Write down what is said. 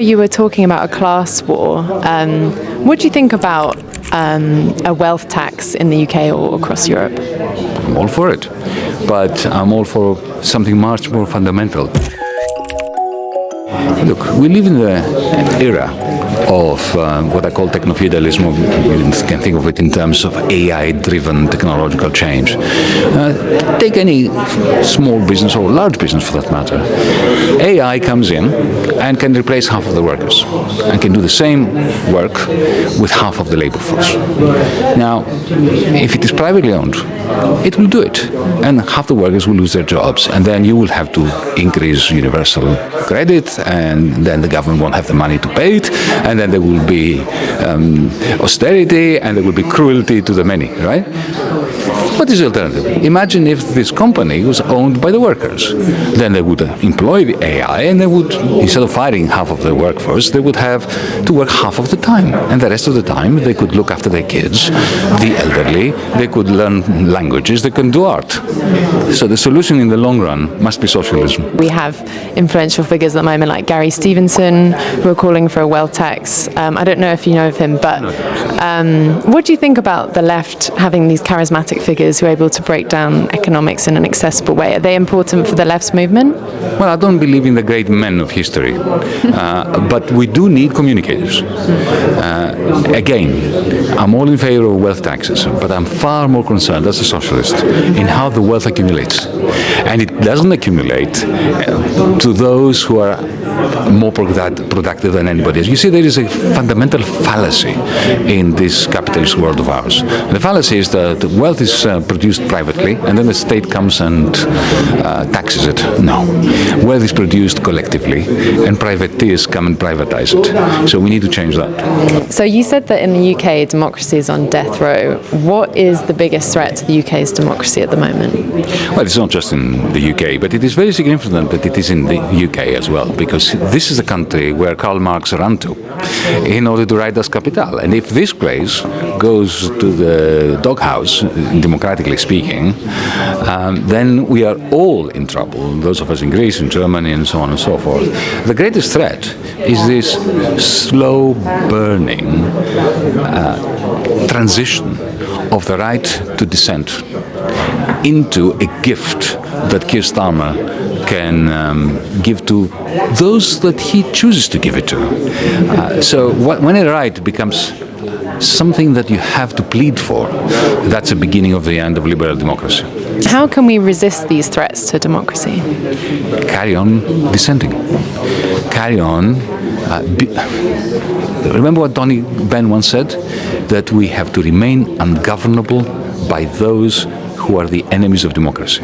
You were talking about a class war. What do you think about a wealth tax in the UK or across Europe? I'm all for it, but I'm all for something much more fundamental. Look, we live in the era of what I call techno-feudalism. You can think of it in terms of AI-driven technological change. Take any small business or large business for that matter. AI comes in and can replace half of the workers and can do the same work with half of the labor force. Now, if it is privately owned, it will do it, and half the workers will lose their jobs, and then you will have to increase universal credit, and then the government won't have the money to pay it, and then there will be austerity, and there will be cruelty to the many, right? What is the alternative? Imagine if this company was owned by the workers. Then they would employ the AI, and they would, instead of firing half of the workforce, they would have to work half of the time. And the rest of the time, they could look after their kids, the elderly, they could learn languages, they can do art. So the solution in the long run must be socialism. We have influential figures at the moment like Gary Stevenson, who are calling for a wealth tax. I don't know if you know of him, but what do you think about the left having these charismatic figures who are able to break down economics in an accessible way? Are they important for the left's movement? Well, I don't believe in the great men of history, but we do need communicators. Again, I'm all in favor of wealth taxes, but I'm far more concerned as a socialist in how the wealth accumulates. And it doesn't accumulate to those who are more productive than anybody else. You see, there is a fundamental fallacy in this capitalist world of ours. The fallacy is that wealth is produced privately, and then the state comes and taxes it. No. Wealth is produced collectively, and privateers come and privatize it. So we need to change that. So you said that in the UK, democracy is on death row. What is the biggest threat to the UK's democracy at the moment? Well, it's not just in the UK, but it is very significant that it is in the UK as well, because this is the country where Karl Marx ran to in order to write Das Kapital. And if this place goes to the doghouse, democratically speaking, then we are all in trouble, those of us in Greece, in Germany, and so on and so forth. The greatest threat is this slow burning transition of the right to dissent into a gift that Keir Starmer can give to those that he chooses to give it to. So when a right becomes something that you have to plead for, that's the beginning of the end of liberal democracy. How can we resist these threats to democracy? Carry on dissenting. Carry on. Remember what Tony Benn once said? That we have to remain ungovernable by those who are the enemies of democracy.